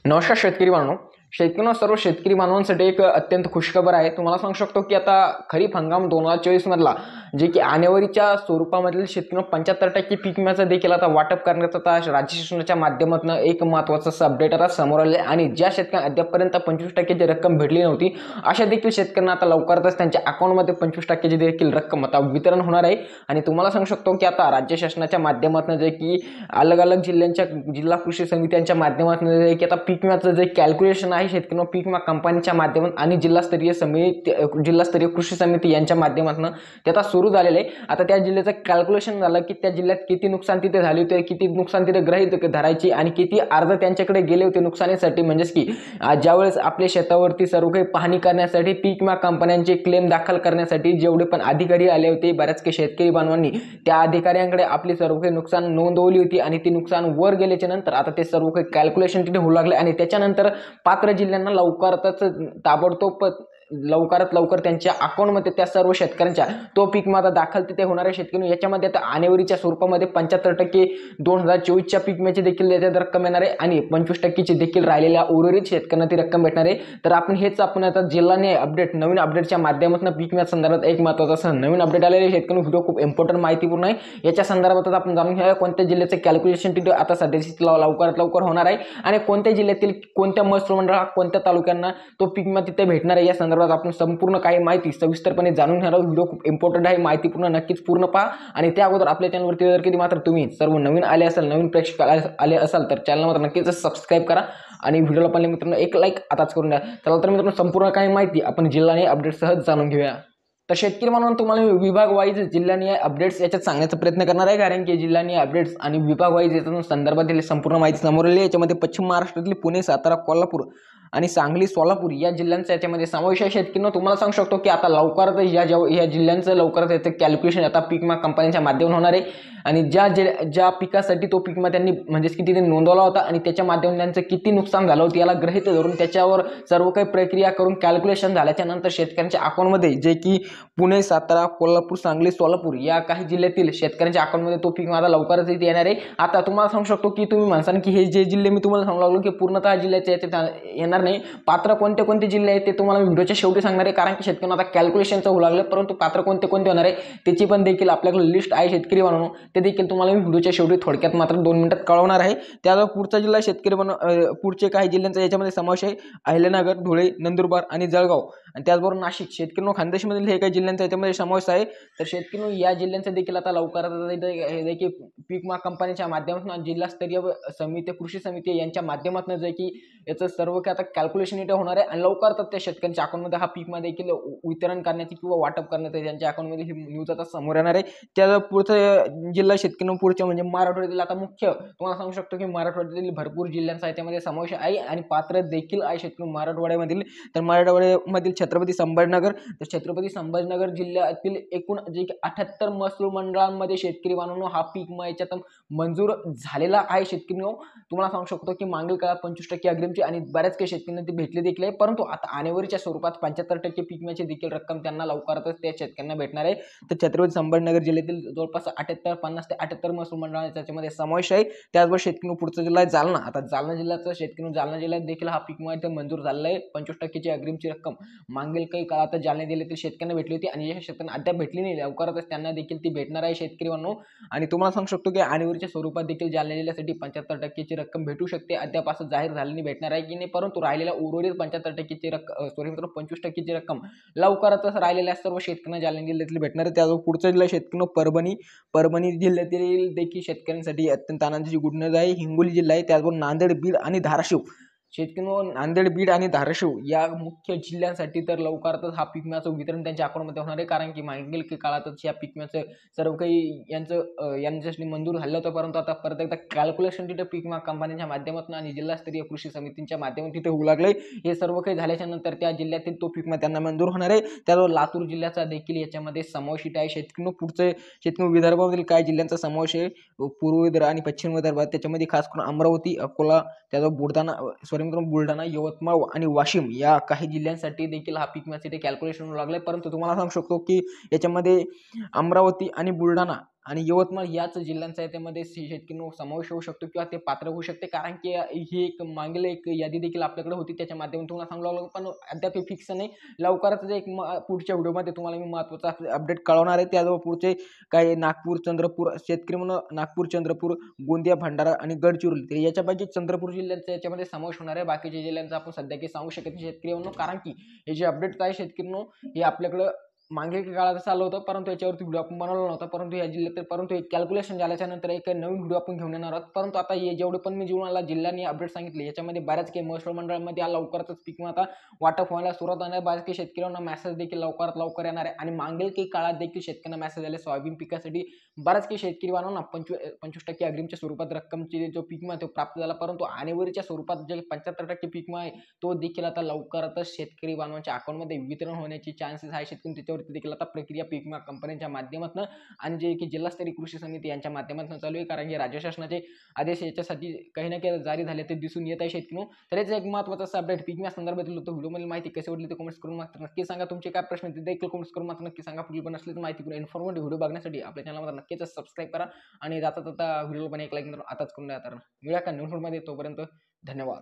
नमस्कार शेतकरी बांधवांनो. सर्व शेतकरी बांधवांसाठी एक अत्यंत खुशखबर आहे. तुम्हाला सांगू शकतो की आता खरीप हंगाम 2024 मधला जे की आणेवारीच्या स्वरूपामधील शेतकऱ्यांना 75% पीक विम्याचं देखील आता वाटप करण्यात आता राज्य शासनाच्या माध्यमातून एक महत्त्वाचं अपडेट आता समोर आले आणि ज्या शेतकऱ्यांना अद्यापपर्यंत 25% रक्कम भेटली नव्हती अशा देखील शेतकऱ्यांना आता लवकरच त्यांच्या अकाउंटमध्ये 25% देखील रक्कम आता वितरण होणार आहे. आणि तुम्हाला सांगू शकतो की आता राज्य शासनाच्या माध्यमातून जे की अलग अलग जिल्ह्यांच्या जिल्हा कृषी समित्यांच्या माध्यमातून जे की आता पीक विम्याचं जे कॅल्क्युलेशन आहे शेतकऱ्यांना पीक विमा कंपनीच्या माध्यमातून आणि जिल्हास्तरीय कृषी समिती यांच्या माध्यमातून ते आता सुरू झालेले आहे. आता त्या जिल्ह्याचं कॅल्क्युलेशन झालं की त्या जिल्ह्यात किती नुकसान तिथे झाले होते, किती नुकसान तिथे गृहीत धरायची आणि किती अर्ज त्यांच्याकडे गेले होते नुकसानीसाठी. म्हणजेच की ज्यावेळेस आपल्या शेतावरती सर्व काही पाहणी करण्यासाठी पीक विमा कंपन्यांचे क्लेम दाखल करण्यासाठी जेवढे पण अधिकारी आले होते, बऱ्याच काही शेतकरी बांधवांनी त्या अधिकाऱ्यांकडे आपली सर्व काही नुकसान नोंदवली होती आणि ती नुकसान वर गेल्याच्या नंतर आता ते सर्व काही कॅल्क्युलेशन तिथे होऊ लागले आणि त्याच्यानंतर पात्र जिल्ह्यांना लवकरच ताबडतोब लवकरात लवकर त्यांच्या अकाउंटमध्ये त्या सर्व शेतकऱ्यांच्या तो पीक विमा दाखल तिथे होणाऱ्या शेतकरी याच्यामध्ये आता आणेवारीच्या स्वरूपामध्ये 75% 2024च्या पीक विम्याची देखील त्याच्यात रक्कम येणार आहे आणि 25%ची देखील राहिलेल्या उर्वरित शेतकऱ्यांना ती रक्कम भेटणार आहे. तर आपण आता जिल्हाने अपडेट नवीन अपडेटच्या माध्यमातून पीक विम्या संदर्भात एक महत्त्वाचा नवीन अपडेट आलेले शेतकरी व्हिडिओ खूप इम्पॉर्टंट माहितीपूर्ण आहे. याच्या संदर्भात आपण जाणून घ्या कोणत्या जिल्ह्याचे कॅल्क्युलेशन तिथे आता सध्या लवकरात लवकर होणार आहे आणि कोणत्या जिल्ह्यातील कोणत्या महसूल मंडळात कोणत्या तालुक्यांना तो पीक विमा तिथे भेटणार आहे या संदर्भात आपण संपूर्ण काही माहिती सविस्तरपणे जाणून घेणार आहोत. व्हिडिओ खूप इम्पॉर्टंट आहे, माहितीपूर्ण नक्कीच पूर्ण पहा. आणि त्या अगोदर आपल्या चॅनलवरती जर कधी मात्र तुम्ही सर्व नवीन आले असाल, नवीन प्रेक्षक आले असाल तर चॅनल मात्र नक्कीच सबस्क्राईब करा आणि व्हिडिओला पाहिले मित्रांनो एक लाईक आताच करून द्या. चला तर मित्रांनो संपूर्ण काही माहिती आपण जिल्हाने अपडेट सहज जाणून घेऊया. तर शेतकरी म्हणून तुम्हाला विभाग वाईज जिल्ह्याने अपडेट्स याच्यात सांगण्याचा प्रयत्न करणार आहे, कारण की जिल्ह्याने अपडेट्स आणि विभाग वाईज याच्या संदर्भातील संपूर्ण माहिती समोर आली. याच्यामध्ये पश्चिम महाराष्ट्रातील पुणे, सातारा, कोल्हापूर आणि सांगली, सोलापूर या जिल्ह्यांचा याच्यामध्ये समावेश आहे. शेतकऱ्यांना तुम्हाला सांगू शकतो की आता लवकरच या जिल्ह्यांचं लवकरच याचं कॅल्क्युलेशन आता पीक विमा कंपन्यांच्या माध्यमातून होणार आहे आणि ज्या पिकासाठी तो पीक विमा त्यांनी म्हणजेच की तिथे नोंदवला होता आणि त्याच्या माध्यमातून त्यांचं किती नुकसान झालं होतं याला गृहीत धरून त्याच्यावर सर्व काही प्रक्रिया करून कॅल्क्युलेशन झाल्याच्या नंतर शेतकऱ्यांच्या अकाउंटमध्ये जे की पुणे, सातारा, कोल्हापूर, सांगली, सोलापूर या काही जिल्ह्यातील शेतकऱ्यांच्या अकाउंटमध्ये तो पीक विमा लवकरच इथे येणार आहे. आता तुम्हाला सांगू शकतो की तुम्ही म्हणसान की हे जे जिल्हे मी तुम्हाला सांगू लागलो की पूर्णतः जिल्ह्याचे येणार नाही. पात्र कोणते कोणते जिल्हे आहेत ते तुम्हाला व्हिडिओच्या शेवटी सांगणार आहे, कारण की शेतकऱ्यांना आता कॅल्क्युलेशनचं होऊ लागलं. परंतु पात्र कोणते कोणते होणार आहे त्याची पण देखील आपल्याकडे लिस्ट आहे शेतकरी बनवून, ते देखील तुम्हाला मी व्हिडिओच्या शेवटी थोडक्यात मात्र 2 मिनिटात कळवणार आहे. त्याचा पुढचा जिल्हा शेतकरी पुढचे काही जिल्ह्यांचा याच्यामध्ये समावेश आहे. अहिल्यानगर, धुळे, नंदुरबार आणि जळगाव आणि त्याचबरोबर नाशिक, शेतकरी खानदेशमधील हे काही जिल्ह्यांचा याच्यामध्ये समावेश आहे. तर शेतकरी या जिल्ह्यांचा देखील आता लवकरच देखील पीक विमा कंपनीच्या माध्यमातून जिल्हास्तरीय समिती, कृषी समिती यांच्या माध्यमातून जे की याचं सर्व काही आता कॅल्क्युलेशन इथे होणार आहे आणि लवकरच त्या शेतकऱ्यांच्या अकाउंटमध्ये हा पीक विमा देखील वितरण करण्याची किंवा वाटप करण्याची त्यांच्या अकाउंटमध्ये ही न्यूज आता समोर येणार आहे. त्या पुढचा जिल्हा शेतकरी पुढच्या म्हणजे मराठवाड्यातील आता मुख्य तुम्हाला सांगू शकतो की मराठवाड्यातील भरपूर जिल्ह्यांचा याच्यामध्ये समावेश आहे आणि पात्र देखील आहे शेतकरी मराठवाड्यामधील. तर मराठवाड्यामधील छत्रपती संभाजीनगर, तर छत्रपती संभाजीनगर जिल्ह्यातील एकूण जे 78 महसूल मंडळांमध्ये शेतकरी बांधवांनो हा पीक विमा याच्यात मंजूर झालेला आहे. शेतकरी तुम्हाला सांगू शकतो की मागील काळात 25% अग्रिमची आणि बऱ्याच काही शेतकऱ्यांना ती भेटली देखील आहे, परंतु आता आणेवारीच्या स्वरूपात 75% पीक विम्याची देखील रक्कम त्यांना लवकरच त्या शेतकऱ्यांना भेटणार आहे. तर छत्रपती संभाजीनगर जिल्ह्यातील जवळपास 50 ते 78 महसूल मंडळांचा त्याच्यामध्ये समावेश आहे. त्याचबरोबर शेतकरी पुढचा जिल्हा आहे जालना. आता जालना जिल्ह्याचा शेतकरी जालना जिल्ह्यात देखील हा पीक विमा मंजूर झालेला आहे. 25%ची अग्रिमची रक्कम मागील काही काळात जालना जिल्ह्यातील शेतकऱ्यांना भेटली होती आणि ज्या शेतकऱ्यांना अद्याप भेटली नाही लवकरच त्यांना देखील ती भेटणार आहे शेतकरी बांधव. आणि तुम्हाला सांगू शकतो की आणेवारीच्या स्वरूपात देखील जालना जिल्ह्यासाठी 75%ची रक्कम भेटू शकते. अद्याप असं जाहीर झालेली भेटणार आहे की नाही, परंतु राहिलेल्या उर्वरित 75%ची रक्कम 25%ची रक्कम लवकरच राहिलेल्या सर्व शेतकऱ्यांना जालना जिल्ह्यातील भेटणार आहे. त्याचबरोबर पुढचा जिल्हा शेतकरी परभणी जिल्ह्यातील देखील शेतकऱ्यांसाठी अत्यंत आनंदाची गुड न्यूज आहे. हिंगोली जिल्हा आहे. त्याचबरोबर नांदेड, बीड आणि धाराशिव शेतकरी नांदेड, बीड आणि धाराशिव या मुख्य जिल्ह्यांसाठी तर लवकरच हा पीक विम्याचं वितरण त्यांच्या अकाउंटमध्ये होणार आहे, कारण की मागील काळातच या पीक विम्याचं सर्व काही यांच्यासाठी मंजूर झालं होतं, परंतु आता परत एकदा कॅल्क्युलेशन तिथे पीक विमा कंपन्यांच्या माध्यमातून आणि जिल्हास्तरीय कृषी समितींच्या माध्यमातून तिथे होऊ लागले. हे सर्व काही झाल्याच्या नंतर त्या जिल्ह्यातील तो पीक विमा त्यांना मंजूर होणार आहे. त्याचबरोबर लातूर जिल्ह्याचा देखील याच्यामध्ये समावेश आहे. शेतकरी पुढचे शेतकरी विदर्भामधील काही जिल्ह्यांचा समावेश आहे. पूर्व विदर्भ आणि पश्चिम विदर्भात त्याच्यामध्ये खास करून अमरावती, अकोला, त्याचबरोबर बुलढाणा, यवतमाळ आणि वाशिम या काही जिल्ह्यांसाठी देखील हा पीक विम्यासाठी कॅल्क्युलेशन होऊ लागले. परंतु तुम्हाला सांगू शकतो की याच्यामध्ये अमरावती आणि बुलढाणा आणि यवतमाळ याच जिल्ह्यांचा त्यामध्ये शेतकरी समावेश होऊ शकतो किंवा ते पात्र होऊ शकते, कारण की ही एक मागील एक यादी देखील आपल्याकडे होती, त्याच्या माध्यमातून तुम्हाला सांगू लागलो, पण अद्याप हे फिक्स नाही. लवकरच एक पुढच्या व्हिडिओमध्ये तुम्हाला मी महत्त्वाचा अपडेट कळवणार आहे. त्याजवळ पुढचे काही नागपूर, चंद्रपूर शेतकरी म्हणून नागपूर, चंद्रपूर, गोंदिया, भंडारा आणि गडचिरोली, तर याच्यापैकी चंद्रपूर जिल्ह्याचा याच्यामध्ये समावेश होणार आहे. बाकीच्या जिल्ह्यांचा आपण सध्या काही सांगू शकत नाही शेतकरी म्हणून, कारण की हे जे अपडेट आहे शेतकरी म्हणून हे आपल्याकडं मागील काळात चालू होतं, परंतु याच्यावरती व्हिडिओ आपण बनवला नव्हता. परंतु या जिल्ह्यात परंतु एक कॅल्क्युलेशन झाल्याच्या नंतर एक नवीन व्हिडिओ आपण घेऊन येणार आहोत. परंतु आता हे जेवढे पण मी जीवनाला जिल्ह्यांनी अपडेट सांगितले याच्यामध्ये बऱ्याच काही महसूल मंडळामध्ये लवकरच पीक आता वाटप व्हायला सुरुवात होणार. बऱ्याच काही शेतकऱ्यांना मेसेज देखील लवकरात लवकर येणार आहे आणि मागील काही काळात देखील शेतकऱ्यांना मेसेज आले सोयाबीन पिकासाठी बऱ्याच काही शेतकरी बांधवांना 25% अग्रिमच्या स्वरूपात रक्कमची जो पीक विमा तो प्राप्त झाला, परंतु आणेवारीच्या स्वरूपात जे 75% पीक विमा आहे तो देखील आता लवकरच शेतकरी बांधवांच्या अकाउंटमध्ये वितरण होण्याची चान्सेस आहे. शेतकरी त्याच्यावरती देखील आता प्रक्रिया पीक विमा कंपन्यांच्या माध्यमातून आणि जे की जिल्हास्तरीय कृषी समिती यांच्या माध्यमातून चालू आहे, कारण की राज्य शासनाचे आदेश याच्यासाठी काही ना काही जारी झाले ते दिसून येत आहे शेतकरी. तर याचा एक महत्त्वाचा अपडेट पीक विमा संदर्भातील होतो. व्हिडिओमध्ये माहिती कशी वाटली ते कमेंट्स करून मात्र नक्की सांगा. तुमचे काय प्रश्न ते देखील कमेंट्स करून मात्र नक्की सांगा. पुढील पण असलेली माहिती करून इन्फॉर्मेटिव्ह व्हिडिओ बघण्यासाठी आपल्या चॅनलला नक्कीच सबस्क्राईब करा आणि जाता जाता व्हिडिओला पण एक लाईक आताच करून द्या. तर मिळूया का न्यू व्हिडिओमध्ये, तोपर्यंत धन्यवाद.